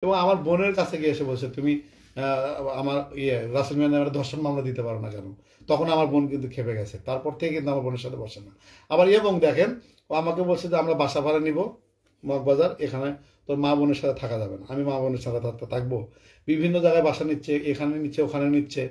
এবং আমার বোনের কাছে গিয়ে এসে বলছে তুমি আমার রাসেল মিয়া নামের ধর্ষণ মামলা দিতে পারো না কেন? তখন আমার বোন কিন্তু খেপে গেছে, তারপর থেকে কিন্তু আমার বোনের সাথে বসে না। আবার এবং দেখেন, ও আমাকে বলছে যে আমরা বাসা ভাড়া নিব মগবাজার, এখানে তোর মা বোনের সাথে থাকা যাবে না। আমি মা বোনের সাথে থাকবো, বিভিন্ন জায়গায় বাসা নিচ্ছে, এখানে নিচ্ছে ওখানে নিচ্ছে।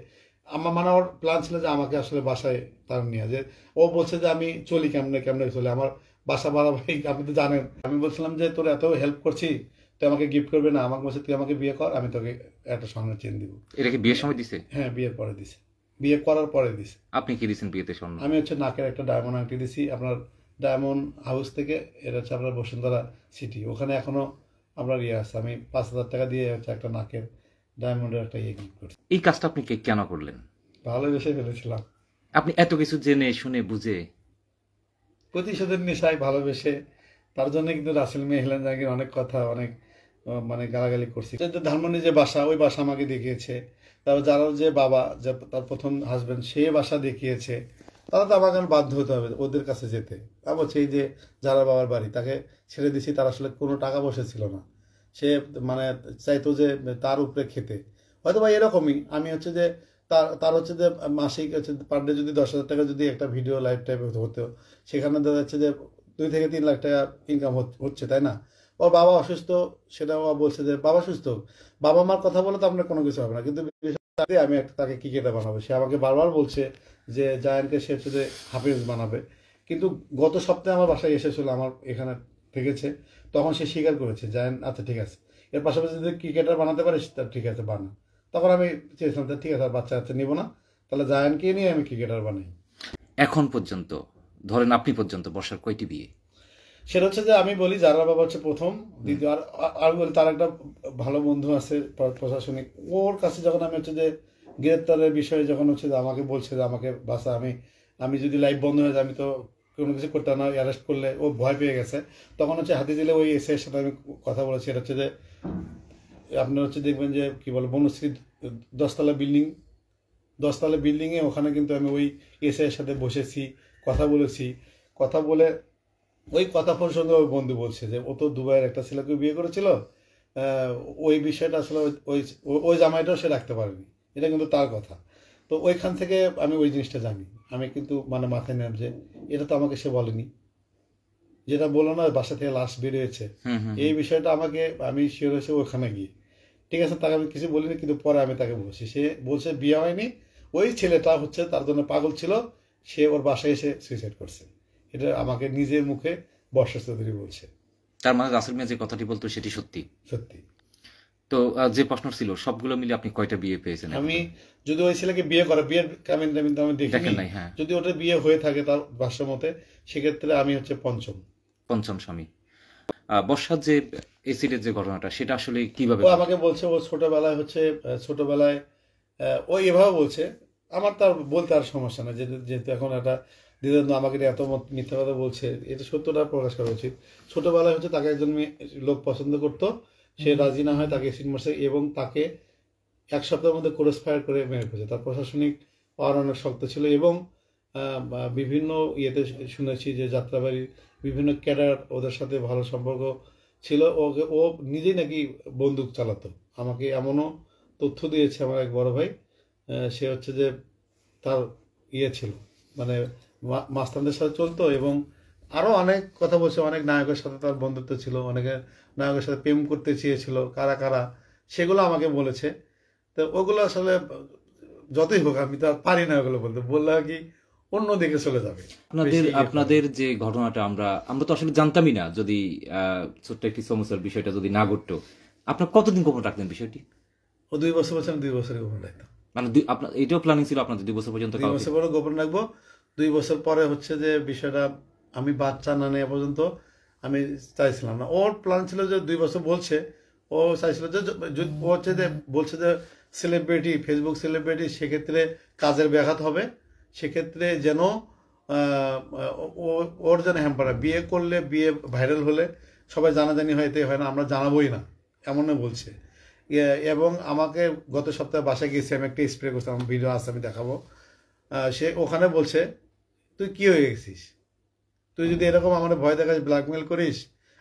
আমার মানে ওর প্ল্যান ছিল যে আমাকে আসলে বাসায় তার নিয়ে, যে ও বলছে যে আমি চলি কেমনে কেমনে চলি, আমার বাসা ভাড়া ভাই আপনি তো জানেন। আমি বলছিলাম যে তোর এত হেল্প করছি, তুই আমাকে গিফট করবে না? আমাকে বলছে তুই আমাকে বিয়ে কর, আমি তোকে একটা স্বর্ণের চেন দিব। এটা কি বিয়ের সময় দিছে? হ্যাঁ, বিয়ের পরে দিছে, বিয়ে করার পরে দিছে। আপনি কি দিছেন বিয়েতে স্বর্ণ? আমি হচ্ছে নাকের একটা ডায়মন্ড আংটি দিছি আপনার, ডায়মন্ড হাউস থেকে। এটা হচ্ছে আপনার বসুন্ধরা সিটি, ওখানে এখনো আপনার আছে। আমি 5,000 টাকা দিয়ে হচ্ছে একটা নাকের ডায়মন্ডের একটা গিফট করছি। এই কাজটা আপনি কেন করলেন? ভালোবেসে ফেলেছিলাম। আপনি এত কিছু জেনে শুনে বুঝে। প্রতিশোধের নেশায় ভালোবেসে, তার জন্য কিন্তু রাসেল মিয়া হিলেন জাহাঙ্গীর অনেক কথা, অনেক মানে গালাগালি করছি। ধানমন্ডি যে বাসা, ওই বাসা আমাকে দেখিয়েছে। তারপর যারা যে বাবা, যে তার প্রথম হাজবেন্ড, সে বাসা দেখিয়েছে। তারা তো আমাকে বাধ্য হতে হবে ওদের কাছে যেতে। তা বলছে এই যে যারা বাবার বাড়ি, তাকে ছেড়ে দিছি, তার আসলে কোনো টাকা পয়সা ছিল না। সে মানে চাইতো যে তার উপরে খেতে, হয়তো বা এরকমই। আমি হচ্ছে যে তার তার হচ্ছে যে মাসিক হচ্ছে পার ডে যদি 10,000 টাকা যদি একটা ভিডিও লাইভ টাইপে হতো, সেখানে দেখা যাচ্ছে যে 2 থেকে 3 লাখ টাকা ইনকাম হচ্ছে, তাই না? ওর বাবা অসুস্থ, সেটা ও বলছে যে বাবা সুস্থ, বাবা মার কথা বলে তো আপনার কোনো কিছু হবে না, কিন্তু আমি তাকে ক্রিকেটার বানাবো। সে আমাকে বারবার বলছে যে জায়ানকে সে হচ্ছে যে হাফেজ বানাবে। কিন্তু গত সপ্তাহে আমার বাসায় এসেছিল, আমার এখানে থেকেছে, তখন সে স্বীকার করেছে জায়ান আচ্ছা ঠিক আছে, এর পাশাপাশি যদি ক্রিকেটার বানাতে পারিস তা ঠিক আছে বানা। তখন আমি চেয়েছিলাম ঠিক আছে, আর বাচ্চা কাচ্চা নিবো না, তাহলে জায়ানকে নিয়ে আমি ক্রিকেটার বানাই। এখন পর্যন্ত ধরেন আপনি পর্যন্ত বর্ষার কয়টি বিয়ে? সেটা হচ্ছে যে আমি বলি যারা বাবা হচ্ছে প্রথম, দ্বিতীয়, আর আর বলি তার একটা ভালো বন্ধু আছে প্রশাসনিক, ওর কাছে যখন আমি হচ্ছে যে গ্রেপ্তারের বিষয়ে যখন হচ্ছে যে আমাকে বলছে যে আমাকে বাসা, আমি আমি যদি লাইভ বন্ধ হয়ে যায় আমি তো কোনো কিছু করতে না, অ্যারেস্ট করলে ও ভয় পেয়ে গেছে। তখন হচ্ছে হাতি দিলে ওই এসে এর সাথে আমি কথা বলেছি। এটা হচ্ছে যে আপনার হচ্ছে দেখবেন যে কি বলে বনশ্রী 10তলা বিল্ডিং, 10তলা বিল্ডিংয়ে, ওখানে কিন্তু আমি ওই এসে এর সাথে বসেছি, কথা বলেছি। কথা বলে ওই কথা প্রসঙ্গে ওই বন্ধু বলছে যে ও তো দুবাইয়ের একটা ছেলেকে বিয়ে করেছিল, ওই বিষয়টা আসলে ওই ওই জামাইটাও সে রাখতে পারেনি, এটা কিন্তু তার কথা। তো ওইখান থেকে আমি ওই জিনিসটা জানি। আমি কিন্তু মানে মাথায় নিলাম যে এটা তো আমাকে সে বলেনি, যেটা বললো না বাসা থেকে লাশ বেরিয়েছে, এই বিষয়টা আমাকে আমি শিওর হয়েছে ওখানে গিয়ে। ঠিক আছে, তাকে আমি কিছু বলিনি, কিন্তু পরে আমি তাকে বলছি, সে বলছে বিয়ে হয়নি, ওই ছেলেটা হচ্ছে তার জন্য পাগল ছিল, সে ওর বাসায় এসে সুইসাইড করছে। এটা আমাকে নিজের মুখে বর্ষা চৌধুরী বলছে। তার মানে রাসেল মিয়া যে কথাটি বলতো সেটি সত্যি? সত্যি। তো যে প্রশ্ন ছিল সবগুলো মিলে আপনি কয়টা বিয়ে পেয়েছেন? আমি যদি ওই ছেলেকে বিয়ে করে, বিয়ের কামিন টামিন তো আমি দেখিনি, দেখেন নাই? হ্যাঁ। যদি ওটা বিয়ে হয়ে থাকে তার ভাষ্য মতে, সেক্ষেত্রে আমি হচ্ছে পঞ্চম। পঞ্চম স্বামী। বর্ষার যে এসিডের যে ঘটনাটা সেটা আসলে কিভাবে ও ঘটে? আমাকে বলছে ও ছোটবেলায় হচ্ছে ছোটবেলায় ও এভাবে বলছে। আমার তার বলতে আর সমস্যা নেই, যেহেতু এখন একটা দ্বিধাদ্বন্দ্ব, আমাকে নিয়ে এত মিথ্যা কথা বলছে, এটা সত্যটা প্রকাশ করা উচিত। ছোটবেলায় হচ্ছে তাকে একজন লোক পছন্দ করতো, সে রাজি না হয়, তাকে অ্যাসিড মারছে এবং তাকে 1 সপ্তাহের মধ্যে ক্রস ফায়ার করে মেরে ফেলেছে। তার প্রশাসনিক পাওয়ার অনেক শক্ত ছিল এবং বিভিন্ন ইয়েতে শুনেছি যে যাত্রাবাড়ির বিভিন্ন ক্যাডার ওদের সাথে ভালো সম্পর্ক ছিল। ওকে ও নিজেই নাকি বন্দুক চালাতো, আমাকে এমনও তথ্য দিয়েছে আমার এক বড় ভাই। সে হচ্ছে যে তার ইয়ে ছিল, মানে মাস্তানদের সাথে চলতো এবং আরও অনেক কথা বলছে, অনেক নায়কের সাথে তার বন্ধুত্ব ছিল, অনেকে নায়কের সাথে প্রেম করতে চেয়েছিল, কারা কারা সেগুলো আমাকে বলেছে। তো ওগুলো আসলে যতই হোক আমি তো আর পারি না ওগুলো বলতে, বললে আর কি অন্যদিকে চলে যাবে। আপনাদের যে ঘটনাটা আমরা আমরা তো আসলে জানতামই না, যদি ছোট্ট একটি সমস্যার বিষয়টা যদি না ঘটতো। আপনার কতদিন গোপন রাখতেন বিষয়টি? ও 2 বছর বলছে, 2 বছরই গোপন রাখতাম। মানে আপনার এটাও প্ল্যানিং ছিল আপনাদের 2 বছর পর্যন্ত? 2 বছর পরে গোপন রাখবো। 2 বছর পরে হচ্ছে যে বিষয়টা আমি বাচ্চা না নেওয়া পর্যন্ত আমি চাইছিলাম না। ওর প্ল্যান ছিল যে 2 বছর বলছে, ও চাইছিল যে ও হচ্ছে যে বলছে যে সেলিব্রিটি, ফেসবুক সেলিব্রিটি, সেক্ষেত্রে কাজের ব্যাঘাত হবে, সেক্ষেত্রে যেন ওর যেন হ্যাম্পার বিয়ে করলে, বিয়ে ভাইরাল হলে সবাই জানাজানি হয়তে হয় না, আমরা জানাবোই না, এমনও বলছে। এবং আমাকে গত সপ্তাহে বাসায় গিয়েছি, আমি একটা স্প্রে করছি, আমার ভিডিও আছে, আমি দেখাবো। সে ওখানে বলছে তুই কি হয়ে গেছিস, তুই যদি এরকম আমার ভয় দেখাস, ব্ল্যাকমেল করিস,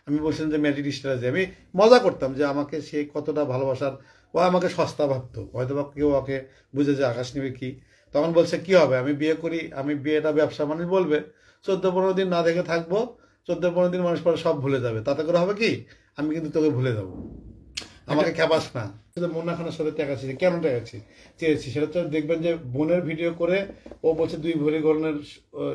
আমি বলছিলাম যে ম্যারিড স্ট্যাটাসে আমি মজা করতাম যে আমাকে সে কতটা ভালোবাসার, ও আমাকে সস্তা ভাবতো, হয়তো বা কেউ ওকে বুঝে যে আকাশ নেবে কি। তখন বলছে কি হবে, আমি বিয়ে করি, আমি বিয়েটা ব্যবসা, মানুষ বলবে 14-15 দিন না দেখে থাকবো, 14-15 দিন মানুষ পরে সব ভুলে যাবে, তাতে করে হবে কি আমি কিন্তু তোকে ভুলে যাবো, আমাকে খেপাস না। মুন্না খানের সাথে টেকাচ্ছি, কেন টেকাচ্ছি চেয়েছি সেটা তো দেখবেন যে বোনের ভিডিও করে ও বলছে 2 ভরি গড়নের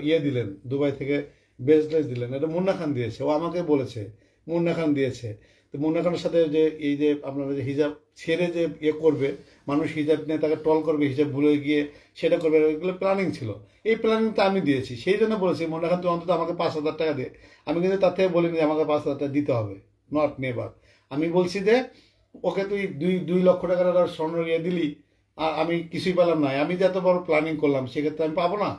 ইয়ে দিলেন, দুবাই থেকে ব্রেসলেট দিলেন, এটা মুন্না খান দিয়েছে, ও আমাকে বলেছে মুন্না খান দিয়েছে। তো মুন্না খানের সাথে যে এই যে আপনারা যে হিজাব ছেড়ে যে ইয়ে করবে, মানুষ হিজাব নিয়ে তাকে ট্রল করবে, হিজাব ভুলে গিয়ে সেটা করবে, এগুলো প্ল্যানিং ছিল। এই প্ল্যানিংটা আমি দিয়েছি, সেই জন্য বলেছি মুন্না খান তুই অন্তত আমাকে 5,000 টাকা দে। আমি কিন্তু তার থেকে বলিনি যে আমাকে 5,000 টাকা দিতে হবে, নট নেভার। আমি বলছি যে ওকে তুই 2 লক্ষ টাকার একটা স্বর্ণ ইয়ে দিলি, আর আমি কিছুই পেলাম না, আমি যে এত বড় প্ল্যানিং করলাম সেক্ষেত্রে আমি পাবো না।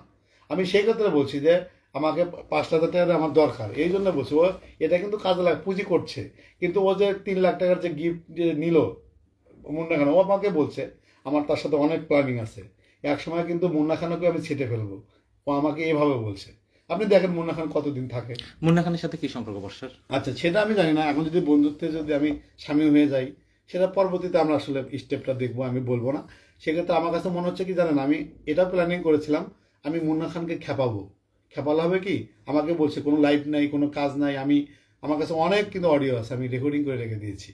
আমি সেই ক্ষেত্রে বলছি যে আমাকে 5,000 টাকা আমার দরকার, এই জন্য বলছি ও এটা কিন্তু কাজে লাগে, পুঁজি করছে। কিন্তু ও যে 3 লাখ টাকার যে গিফট যে নিল মুন্না খান, ও আমাকে বলছে আমার তার সাথে অনেক প্ল্যানিং আছে, এক সময় কিন্তু মুন্না খানকে আমি ছেটে ফেলবো, ও আমাকে এভাবে বলছে। আপনি দেখেন মুন্না খান কতদিন থাকে। মুন্না খানের সাথে কি সম্পর্ক বর্ষার? আচ্ছা সেটা আমি জানি না, এখন যদি বন্ধুত্বে যদি আমি সামিল হয়ে যাই সেটা পরবর্তীতে আমরা আসলে স্টেপটা দেখবো, আমি বলবো না। সেক্ষেত্রে আমার কাছে মনে হচ্ছে কি জানেন, আমি এটা প্ল্যানিং করেছিলাম আমি মুন্না খানকে খেপাবো। খেপালে হবে কি, আমাকে বলছে কোনো লাইফ নাই, কোনো কাজ নাই, আমি আমার কাছে অনেক কিন্তু অডিও আছে, আমি রেকর্ডিং করে রেখে দিয়েছি,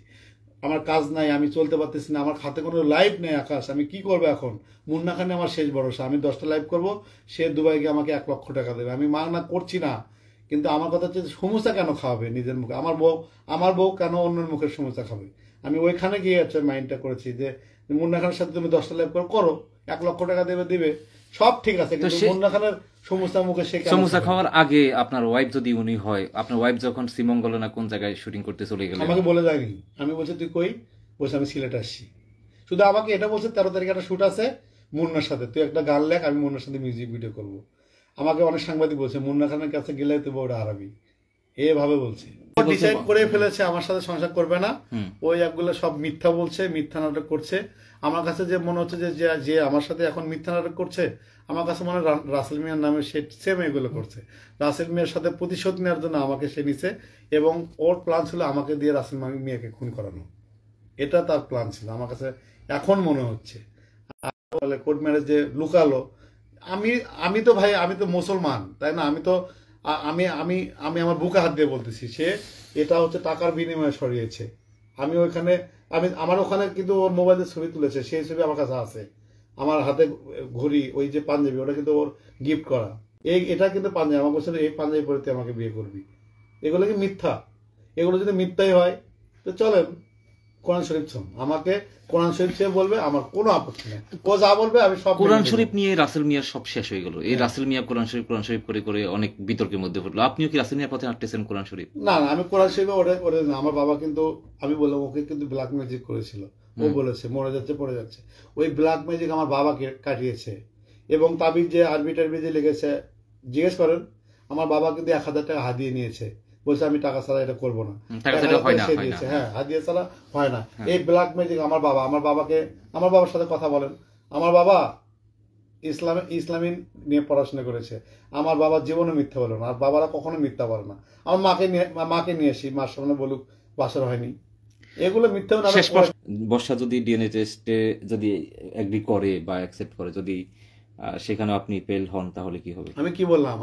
আমার কাজ নাই, আমি চলতে পারতেছি না, আমার হাতে কোনো লাইফ নেই আকাশ, আমি কি করবো এখন। মুন্না খানে আমার শেষ ভরসা, আমি 10টা লাইভ করবো, সে দুবাইকে আমাকে 1 লক্ষ টাকা দেবে, আমি মানা করছি না। কিন্তু আমার কথা হচ্ছে সমস্যা কেন খাওয়াবে নিজের মুখে, আমার বউ কেন অন্যের মুখের সমস্যা খাবে। আমি ওইখানে গিয়ে হচ্ছে মাইন্ডটা করেছি যে মুন্না খানের সাথে তুমি 10টা লাইভ করো, 1 লক্ষ টাকা দিবে, সব ঠিক আছে, কিন্তু মুন্না খানের সমস্যা মুখে সে কেন সমস্যা খাবে? খাওয়ার আগে আপনার ওয়াইফ যদি উনি হয়, আপনার ওয়াইফ যখন শ্রীমঙ্গলে না কোন জায়গায় শুটিং করতে চলে গেলেন, আমাকে বলে যায়নি, আমি বলছি তুই কই, বলছে আমি সিলেট আসছি। শুধু আমাকে এটা বলছে 13 তারিখে একটা শ্যুট আছে মুন্নার সাথে, তুই একটা গান লেখ, আমি মুন্নার সাথে মিউজিক ভিডিও করব। আমাকে অনেক সাংবাদিক বলছে মুন্না খানের কাছে গেলে তুই ওটা হারাবি, এভাবে বলছে। ডিসাইড করে ফেলেছে আমার সাথে সংসার করবে না, ওই অ্যাপগুলো সব মিথ্যা বলছে, মিথ্যা নাটক করছে। আমার কাছে যে মনে হচ্ছে যে যে আমার সাথে এখন মিথ্যা নাটক করছে, আমার কাছে মনে হয় রাসেল মিয়ার নামে সে সেম এগুলো করছে। রাসেল মিয়ার সাথে প্রতিশোধ নেওয়ার জন্য আমাকে সে নিছে, এবং ওর প্ল্যান ছিল আমাকে দিয়ে রাসেল মিয়াকে খুন করানো, এটা তার প্ল্যান ছিল আমার কাছে এখন মনে হচ্ছে। বলে কোর্ট ম্যারেজে লুকালো, আমি আমি তো ভাই আমি তো মুসলমান, তাই না, আমি তো আমি আমি আমি আমার বুকে হাত দিয়ে বলতেছি সে এটা হচ্ছে টাকার বিনিময়ে সরিয়েছে। আমি ওইখানে আমার ওখানে কিন্তু ওর মোবাইলের ছবি তুলেছে, সেই ছবি আমার কাছে আছে, আমার হাতে ঘড়ি, ওই যে পাঞ্জাবি ওটা কিন্তু ওর গিফট করা, এটা কিন্তু পাঞ্জাবি, আমার বলছিল এই পাঞ্জাবি পরে তুই আমাকে বিয়ে করবি। এগুলো কি মিথ্যা? এগুলো যদি মিথ্যাই হয় তো চলেন কোরআন শরীফ শোন, আমাকে কোরআন শরীফ সে বলবে, আমার কোনো আপত্তি নেই, ও যা বলবে আমি সব কোরআন মেনে নেব। শরীফ নিয়ে রাসেল মিয়ার সব শেষ হয়ে গেল। এই রাসেল মিয়া কোরআন শরীফ করে করে অনেক বিতর্কের মধ্যে পড়লো। আপনিও কি রাসেল মিয়ার পথে হাঁটতেছেন কোরআন শরীফ? না না, আমি কোরআন শরীফে ওরে না, আমার বাবা কিন্তু, আমি বললাম ওকে কিন্তু ব্ল্যাক ম্যাজিক করেছিল, ও বলেছে মরে যাচ্ছে পড়ে যাচ্ছে, ওই ব্ল্যাক ম্যাজিক আমার বাবাকে কাটিয়েছে। এবং তাবিজ যে আরবি টারবি যে লেগেছে, জিজ্ঞেস করেন, আমার বাবা কিন্তু 1,000 টাকা হাদিয়ে নিয়েছে, বলছে আমি টাকা ছাড়া এটা করবো না, টাকা ছাড়া হয় না, সে হয় দিয়েছে, না। হ্যাঁ হাদিয়ে ছাড়া হয় না। এই ব্ল্যাক ম্যাজিক আমার বাবাকে, আমার বাবার সাথে কথা বলেন, আমার বাবা ইসলামী নিয়ে পড়াশোনা করেছে, আমার বাবার জীবনে মিথ্যা বলে না, আর বাবারা কখনো মিথ্যা বলে না। আমার মাকে নিয়ে আসি, মার সামনে বলুক বাসর হয়নি, এগুলো মিথ্যা শেষ বর্ষা যদি ডিএনএ টেস্টে যদি এগ্রি করে বা অ্যাকসেপ্ট করে, যদি সেখানে আপনি ফেল হন, তাহলে কি হবে? আমি কি বললাম,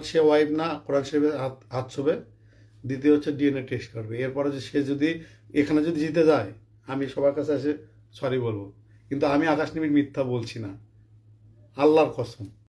সে ওয়াইফ না, কোরআন শরীফে হাত ছবে, দ্বিতীয় হচ্ছে ডিএনএ টেস্ট করবে, এরপরে যে সে যদি এখানে যদি জিতে যায় আমি সবার কাছে এসে সরি বলবো, কিন্তু আমি আকাশ নিবিড় মিথ্যা বলছি না, আল্লাহর কসম।